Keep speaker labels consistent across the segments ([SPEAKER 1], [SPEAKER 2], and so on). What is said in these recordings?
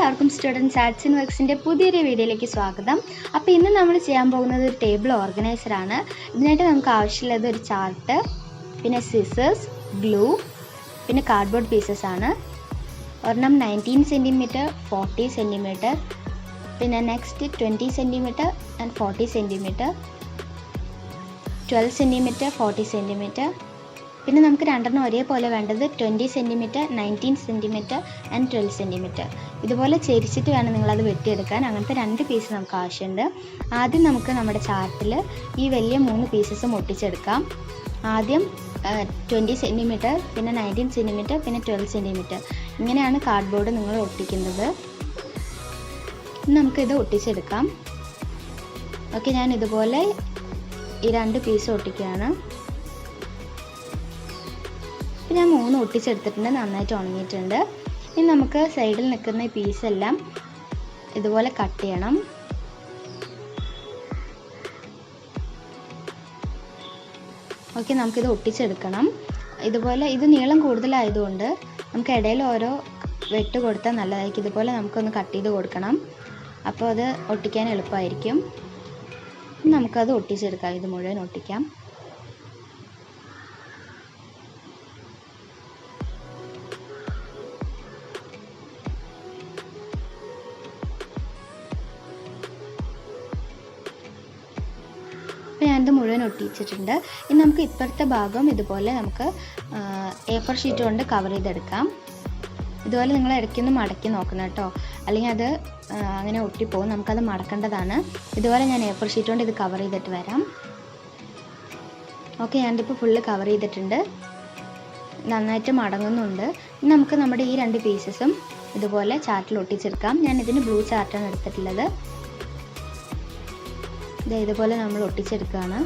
[SPEAKER 1] എല്ലാവർക്കും students arts and വർക്സിൻ്റെ പുതിയൊരു വീഡിയോയിലേക്ക് സ്വാഗതം. അപ്പോൾ ഇന്ന് നമ്മൾ ചെയ്യാൻ പോകുന്നത് ഒരു ടേബിൾ ഓർഗനൈസറാണ്. ഇതിനായിട്ട് നമുക്ക് ആവശ്യമുള്ളത് ഒരു ചാർട്ട്, പിന്നെ സിസേഴ്സ്, ഗ്ലൂ, പിന്നെ കാർഡ്ബോർഡ് പീസസ് ആണ്. ഒരെണ്ണം 19 സെൻറ്റിമീറ്റർ, 40 സെൻറ്റിമീറ്റർ, പിന്നെ next 20 centimetre and 40 centimetre, 12 centimetre, 40 centimetre. പിന്നെ നമുക്ക് രണ്ടെണ്ണം ഒരേപോലെ വേണ്ടത് 20 സെൻറ്റിമീറ്റർ, 19 സെൻറ്റിമീറ്റർ ആൻഡ് 12 സെൻറ്റിമീറ്റർ. ഇതുപോലെ ചെരിച്ചിട്ട് വേണം നിങ്ങളത് വെട്ടിയെടുക്കാൻ. അങ്ങനത്തെ 2 പീസ് നമുക്ക് ആവശ്യമുണ്ട്. ആദ്യം നമുക്ക് നമ്മുടെ ചാർട്ടിൽ ഈ വലിയ 3 പീസസും ഒട്ടിച്ചെടുക്കാം. ആദ്യം 20 സെൻറ്റിമീറ്റർ, പിന്നെ 19 സെൻറ്റിമീറ്റർ, പിന്നെ 12 സെൻറ്റിമീറ്റർ. ഇങ്ങനെയാണ് കാർഡ്ബോർഡ് നിങ്ങൾ ഒട്ടിക്കുന്നത്. നമുക്കിത് ഒട്ടിച്ചെടുക്കാം. ഓക്കെ, ഞാൻ ഇതുപോലെ ഈ 2 പീസ് ഒട്ടിക്കുകയാണ്. ഞാൻ 3 ഒട്ടിച്ചെടുത്തിട്ടുണ്ട്, നന്നായിട്ട് ഉണങ്ങിയിട്ടുണ്ട്. ഇനി നമുക്ക് സൈഡിൽ നിൽക്കുന്ന ഈ പീസെല്ലാം ഇതുപോലെ കട്ട് ചെയ്യണം. ഓക്കെ, നമുക്കിത് ഒട്ടിച്ചെടുക്കണം. ഇതുപോലെ ഇത് നീളം കൂടുതലായതുകൊണ്ട് നമുക്ക് ഇടയിൽ ഓരോ വെട്ട് കൊടുത്താൽ നല്ലതായിരിക്കും. ഇതുപോലെ നമുക്കൊന്ന് കട്ട് ചെയ്ത് കൊടുക്കണം. അപ്പോൾ അത് ഒട്ടിക്കാൻ എളുപ്പമായിരിക്കും. നമുക്കത് ഒട്ടിച്ചെടുക്കാം. ഇത് മുഴുവൻ ഒട്ടിക്കാം. ഞാനിത് മുഴുവൻ ഒട്ടിച്ചിട്ടുണ്ട്. ഇനി നമുക്ക് ഇപ്പുറത്തെ ഭാഗം ഇതുപോലെ നമുക്ക് A4 ഷീറ്റ് കൊണ്ട് കവർ ചെയ്തെടുക്കാം. ഇതുപോലെ നിങ്ങൾ ഇടയ്ക്കൊന്ന് മടക്കി നോക്കണം കേട്ടോ, അല്ലെങ്കിൽ അത് അങ്ങനെ ഒട്ടിപ്പോവും. നമുക്കത് മടക്കേണ്ടതാണ്. ഇതുപോലെ ഞാൻ A4 ഷീറ്റ് കൊണ്ട് ഇത് കവർ ചെയ്തിട്ട് വരാം. ഓക്കെ, ഞാനിതിപ്പോൾ ഫുള്ള് കവർ ചെയ്തിട്ടുണ്ട്. നന്നായിട്ട് മടങ്ങുന്നുണ്ട്. ഇനി നമുക്ക് നമ്മുടെ ഈ 2 പീസസും ഇതുപോലെ ചാർട്ടിൽ ഒട്ടിച്ചെടുക്കാം. ഞാൻ ഇതിന് ബ്ലൂ ചാർട്ടാണ് എടുത്തിട്ടുള്ളത്. ഇതുപോലെ നമ്മൾ ഒട്ടിച്ചെടുക്കുകയാണ്.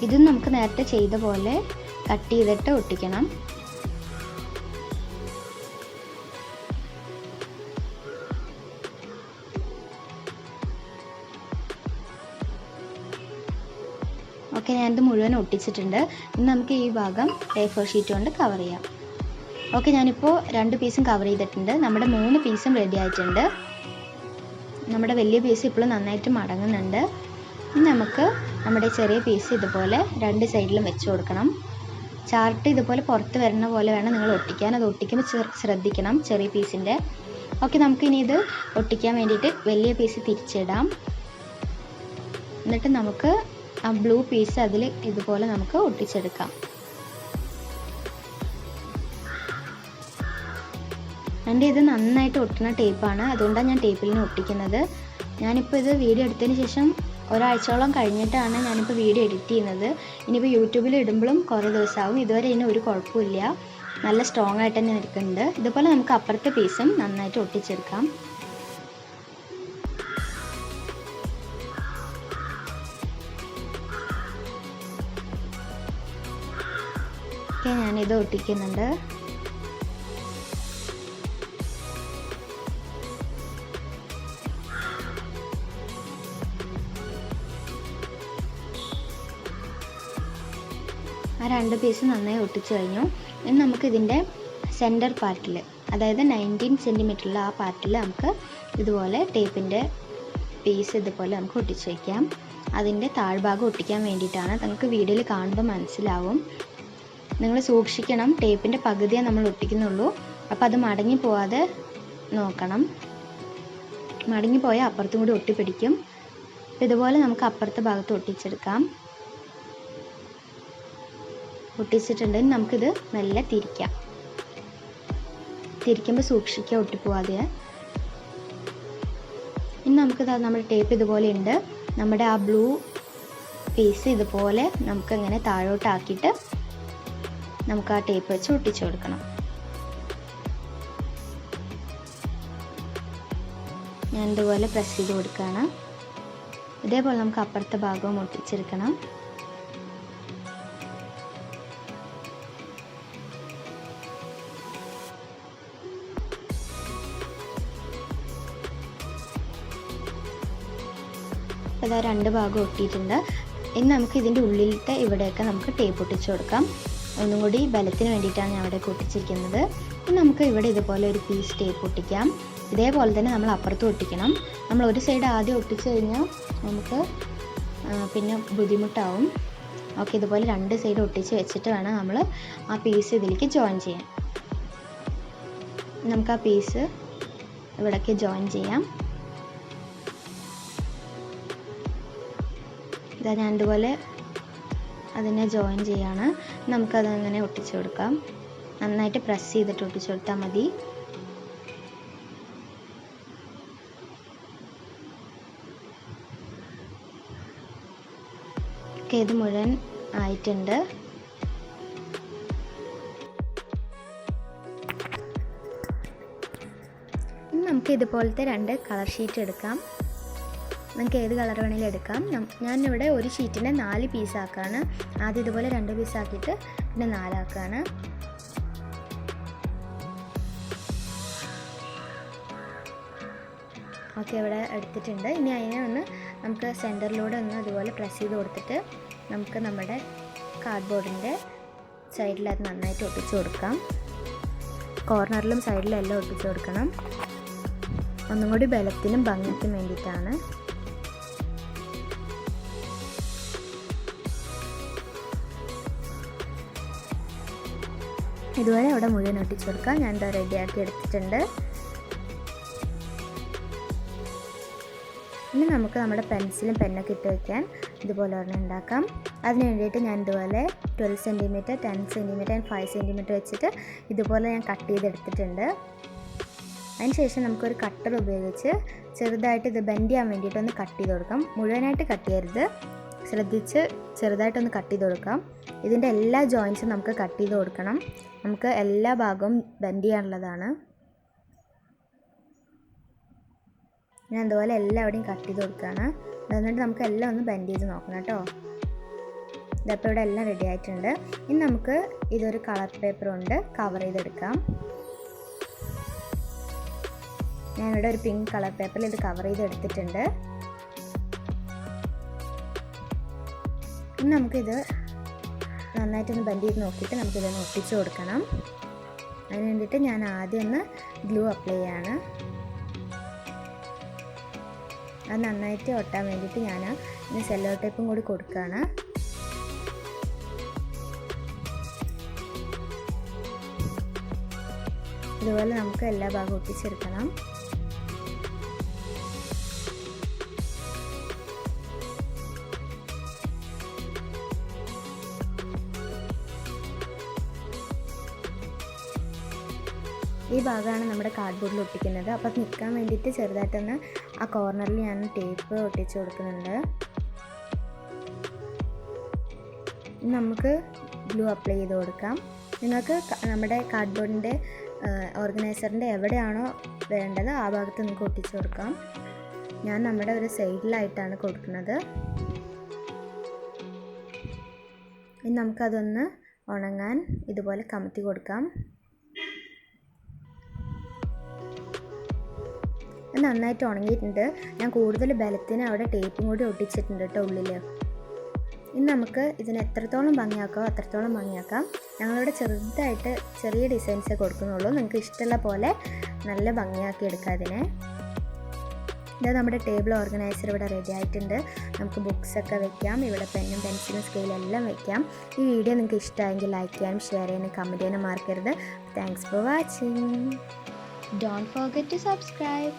[SPEAKER 1] ഇതും നമുക്ക് നേരത്തെ ചെയ്ത പോലെ കട്ട് ചെയ്തിട്ട് ഒട്ടിക്കണം. ഓക്കെ, ഞാനിത് മുഴുവൻ ഒട്ടിച്ചിട്ടുണ്ട്. ഇനി നമുക്ക് ഈ ഭാഗം A4 ഷീറ്റ് കൊണ്ട് കവർ ചെയ്യാം. ഓക്കെ, ഞാനിപ്പോൾ 2 പീസും കവർ ചെയ്തിട്ടുണ്ട്. നമ്മുടെ 3 പീസും റെഡി ആയിട്ടുണ്ട്. നമ്മുടെ വലിയ പീസ് ഇപ്പോഴും നന്നായിട്ട് മടങ്ങുന്നുണ്ട്. ഇനി നമുക്ക് നമ്മുടെ ചെറിയ പീസ് ഇതുപോലെ 2 സൈഡിലും വെച്ച് കൊടുക്കണം. ചാർട്ട് ഇതുപോലെ പുറത്ത് വരുന്ന പോലെ വേണം നിങ്ങൾ ഒട്ടിക്കാൻ. അത് ഒട്ടിക്കുമ്പോൾ ശ്രദ്ധിക്കണം, ചെറിയ പീസിൻ്റെ. ഓക്കെ, നമുക്കിനി ഇത് ഒട്ടിക്കാൻ വേണ്ടിയിട്ട് വലിയ പീസ് തിരിച്ചിടാം. എന്നിട്ട് നമുക്ക് ആ ബ്ലൂ പീസ് അതിൽ ഇതുപോലെ നമുക്ക് ഒട്ടിച്ചെടുക്കാം. എൻ്റെ ഇത് നന്നായിട്ട് ഒട്ടുന്ന ടേപ്പാണ്, അതുകൊണ്ടാണ് ഞാൻ ടേപ്പിലിന് ഒട്ടിക്കുന്നത്. ഞാനിപ്പോൾ ഇത് വീഡിയോ എടുത്തതിന് ശേഷം ഒരാഴ്ചയോളം കഴിഞ്ഞിട്ടാണ് ഞാനിപ്പോൾ വീഡിയോ എഡിറ്റ് ചെയ്യുന്നത്. ഇനിയിപ്പോൾ യൂട്യൂബിൽ ഇടുമ്പോഴും കുറേ ദിവസമാകും. ഇതുവരെ ഇതിന് ഒരു കുഴപ്പമില്ല, നല്ല സ്ട്രോങ് ആയിട്ട് തന്നെ നിൽക്കുന്നുണ്ട്. ഇതുപോലെ നമുക്ക് അപ്പുറത്തെ പീസും നന്നായിട്ട് ഒട്ടിച്ചെടുക്കാം. ഓക്കെ, ഞാനിത് ഒട്ടിക്കുന്നുണ്ട്. ആ 2 പീസ് നന്നായി ഒട്ടിച്ചു കഴിഞ്ഞു. ഇനി നമുക്കിതിൻ്റെ സെൻറ്റർ പാർട്ടിൽ, അതായത് 19 സെൻറ്റിമീറ്ററുള്ള ആ പാർട്ടിൽ നമുക്ക് ഇതുപോലെ ടേപ്പിൻ്റെ പീസ് ഇതുപോലെ നമുക്ക് ഒട്ടിച്ചു വയ്ക്കാം. അതിൻ്റെ താഴ്ഭാഗം ഒട്ടിക്കാൻ വേണ്ടിയിട്ടാണ്. നമുക്ക് വീഡിയോയിൽ കാണുമ്പോൾ മനസ്സിലാവും. നിങ്ങൾ സൂക്ഷിക്കണം, ടേപ്പിൻ്റെ പകുതിയാണ് നമ്മൾ ഒട്ടിക്കുന്നുള്ളൂ. അപ്പോൾ അത് മടങ്ങി പോവാതെ നോക്കണം. മടങ്ങിപ്പോയാൽ അപ്പുറത്തും കൂടി ഒട്ടിപ്പിടിക്കും. ഇതുപോലെ നമുക്ക് അപ്പുറത്തെ ഭാഗത്ത് ഒട്ടിച്ചെടുക്കാം. ഒട്ടിച്ചിട്ടുണ്ടെങ്കിൽ നമുക്കിത് മെല്ലെ തിരിക്കാം. തിരിക്കുമ്പോൾ സൂക്ഷിക്കുക, ഒട്ടിപ്പോവാതെ. ഇനി നമുക്കിത് നമ്മുടെ ടേപ്പ് ഇതുപോലെ ഉണ്ട്. നമ്മുടെ ആ ബ്ലൂ പീസ് ഇതുപോലെ നമുക്കിങ്ങനെ താഴോട്ടാക്കിയിട്ട് നമുക്ക് ആ ടേപ്പ് വെച്ച് ഒട്ടിച്ചു കൊടുക്കണം. ഞാൻ ഇതുപോലെ പ്രസ് ചെയ്ത് കൊടുക്കുകയാണ്. ഇതേപോലെ നമുക്ക് അപ്പുറത്തെ ഭാഗവും ഒട്ടിച്ചെടുക്കണം. അപ്പോൾ ഇതാ രണ്ട് ഭാഗം ഒട്ടിയിട്ടുണ്ട്. ഇനി നമുക്ക് ഇതിൻ്റെ ഉള്ളിലത്തെ ഇവിടെയൊക്കെ നമുക്ക് ടേപ്പ് ഒട്ടിച്ച് കൊടുക്കാം. ഒന്നും കൂടി ബലത്തിന് വേണ്ടിയിട്ടാണ് ഞാൻ ഇവിടെ ഒട്ടിച്ചിരിക്കുന്നത്. ഇനി നമുക്ക് ഇവിടെ ഇതുപോലെ ഒരു പീസ് ടേപ്പ് ഒട്ടിക്കാം. ഇതേപോലെ തന്നെ നമ്മൾ അപ്പുറത്തും ഒട്ടിക്കണം. നമ്മൾ ഒരു സൈഡ് ആദ്യം ഒട്ടിച്ച് കഴിഞ്ഞാൽ നമുക്ക് പിന്നെ ബുദ്ധിമുട്ടാവും. ഓക്കെ, ഇതുപോലെ രണ്ട് സൈഡ് ഒട്ടിച്ച് വെച്ചിട്ട് വേണം നമ്മൾ ആ പീസ് ഇതിലേക്ക് ജോയിൻ ചെയ്യാൻ. നമുക്ക് ആ പീസ് ഇവിടേക്ക് ജോയിൻ ചെയ്യാം. ഇതാ ഞാൻ ഇതുപോലെ അതിനെ ജോയിൻ ചെയ്യാണ്. നമുക്കതങ്ങനെ ഒട്ടിച്ചു കൊടുക്കാം. നന്നായിട്ട് പ്രസ് ചെയ്തിട്ട് ഒട്ടിച്ചു കൊടുത്താൽ മതി. ഓക്കെ, ഇത് മുഴുവൻ ആയിട്ടുണ്ട്. ഇനി നമുക്ക് ഇതുപോലത്തെ രണ്ട് കളർ ഷീറ്റ് എടുക്കാം. നമുക്ക് ഏത് കളർ വേണമെങ്കിലും എടുക്കാം. ഞാനിവിടെ ഒരു ഷീറ്റിനെ 4 പീസാക്കാണ്. ആദ്യം ഇതുപോലെ 2 പീസാക്കിയിട്ട് പിന്നെ 4 ആക്കാണ്. ഓക്കെ, ഇവിടെ എടുത്തിട്ടുണ്ട്. ഇനി അതിനെ ഒന്ന് നമുക്ക് സെൻറ്ററിലൂടെ ഒന്ന് അതുപോലെ പ്രസ് ചെയ്ത് കൊടുത്തിട്ട് നമുക്ക് നമ്മുടെ കാർഡ്ബോർഡിൻ്റെ സൈഡിൽ അത് നന്നായിട്ട് ഒട്ടിച്ചു കൊടുക്കാം. കോർണറിലും സൈഡിലും എല്ലാം ഒട്ടിച്ചു കൊടുക്കണം. ഒന്നും കൂടി ബലത്തിനും ഭംഗിക്കും വേണ്ടിയിട്ടാണ്. ഇതുവരെ അവിടെ മുഴുവൻ ഒട്ടിച്ചു കൊടുക്കാം. ഞാൻ എന്താ റെഡിയാക്കി എടുത്തിട്ടുണ്ട്. ഇനി നമുക്ക് നമ്മുടെ പെൻസിലും പെന്നൊക്കെ ഇട്ട് വയ്ക്കാൻ ഇതുപോലെ ഒരെണ്ണം ഉണ്ടാക്കാം. അതിന് വേണ്ടിയിട്ട് ഞാൻ ഇതുപോലെ 12 സെൻറ്റിമീറ്റർ, 10 സെൻറ്റിമീറ്റർ ആൻഡ് 5 സെൻറ്റിമീറ്റർ വെച്ചിട്ട് ഇതുപോലെ ഞാൻ കട്ട് ചെയ്തെടുത്തിട്ടുണ്ട്. അതിന് ശേഷം നമുക്കൊരു കട്ടർ ഉപയോഗിച്ച് ചെറുതായിട്ട് ഇത് ബെൻഡ് ചെയ്യാൻ വേണ്ടിയിട്ടൊന്ന് കട്ട് ചെയ്ത് കൊടുക്കാം. മുഴുവനായിട്ട് കട്ട് ചെയ്യരുത്, ശ്രദ്ധിച്ച് ചെറുതായിട്ടൊന്ന് കട്ട് ചെയ്ത് കൊടുക്കാം. ഇതിൻ്റെ എല്ലാ ജോയിൻസും നമുക്ക് കട്ട് ചെയ്ത് കൊടുക്കണം. നമുക്ക് എല്ലാ ഭാഗവും ബെൻഡ് ചെയ്യാനുള്ളതാണ്. ഞാൻ അതുപോലെ എല്ലാവിടെയും കട്ട് ചെയ്ത് കൊടുക്കുകയാണ്. എന്നിട്ട് നമുക്ക് എല്ലാം ഒന്ന് ബെൻഡ് ചെയ്ത് നോക്കണം കേട്ടോ. ഇതപ്പോൾ ഇവിടെ എല്ലാം റെഡി ആയിട്ടുണ്ട്. ഇനി നമുക്ക് ഇതൊരു കളർ പേപ്പർ കൊണ്ട് കവർ ചെയ്തെടുക്കാം. ഞാനിവിടെ ഒരു പിങ്ക് കളർ പേപ്പറിൽ ഇത് കവർ ചെയ്തെടുത്തിട്ടുണ്ട്. ഇനി നമുക്കിത് നന്നായിട്ടൊന്ന് ബെൻഡ് ചെയ്ത് നോക്കിയിട്ട് നമുക്കിതൊന്ന് ഒട്ടിച്ച് കൊടുക്കണം. അതിന് വേണ്ടിയിട്ട് ഞാൻ ആദ്യം ഒന്ന് ഗ്ലൂ അപ്ലൈ ചെയ്യാണ്. അത് നന്നായിട്ട് ഒട്ടാൻ വേണ്ടിയിട്ട് ഞാൻ ഇനി സെല്ലോ ടേപ്പും കൂടി കൊടുക്കുകയാണ്. ഇതുപോലെ നമുക്ക് എല്ലാ ഭാഗവും ഒട്ടിച്ചെടുക്കണം. ഈ ഭാഗമാണ് നമ്മുടെ കാർഡ്ബോർഡിൽ ഒട്ടിക്കുന്നത്. അപ്പോൾ അത് നിൽക്കാൻ വേണ്ടിയിട്ട് ചെറുതായിട്ടൊന്ന് ആ കോർണറിൽ ഞാൻ ടേപ്പ് ഒട്ടിച്ച് കൊടുക്കുന്നുണ്ട്. നമുക്ക് ഗ്ലൂ അപ്ലൈ ചെയ്ത് കൊടുക്കാം. നിങ്ങൾക്ക് നമ്മുടെ കാർഡ്ബോർഡിൻ്റെ ഓർഗനൈസറിൻ്റെ എവിടെയാണോ വേണ്ടത് ആ ഭാഗത്ത് നിങ്ങൾക്ക് ഒട്ടിച്ച് കൊടുക്കാം. ഞാൻ നമ്മുടെ ഒരു സൈഡിലായിട്ടാണ് കൊടുക്കുന്നത്. ഇനി നമുക്കതൊന്ന് ഉണങ്ങാൻ ഇതുപോലെ കമത്തി കൊടുക്കാം. നന്നായിട്ട് ഉണങ്ങിയിട്ടുണ്ട്. ഞാൻ കൂടുതൽ ബലത്തിന് അവിടെ ടേപ്പും കൂടി ഒട്ടിച്ചിട്ടുണ്ട് കേട്ടോ ഉള്ളിൽ. ഇനി നമുക്ക് ഇതിന് എത്രത്തോളം ഭംഗിയാക്കാമോ അത്രത്തോളം ഭംഗിയാക്കാം. ഞങ്ങളിവിടെ ചെറുതായിട്ട് ചെറിയ ഡിസൈൻസേ കൊടുക്കുന്നുള്ളൂ. നിങ്ങൾക്ക് ഇഷ്ടമുള്ള പോലെ നല്ല ഭംഗിയാക്കി എടുക്കാം ഇതിനെ. ഇത് നമ്മുടെ ടേബിൾ ഓർഗനൈസർ ഇവിടെ റെഡി ആയിട്ടുണ്ട്. നമുക്ക് ബുക്സൊക്കെ വെക്കാം. ഇവിടെ പെന്നും പെൻസിലും സ്കെയിലും എല്ലാം വെക്കാം. ഈ വീഡിയോ നിങ്ങൾക്ക് ഇഷ്ടമായെങ്കിൽ ലൈക്ക് ചെയ്യാനും ഷെയർ ചെയ്യാനും കമൻറ്റ് ചെയ്യാനും മറക്കരുത്. Thanks for watching. Don't forget to subscribe.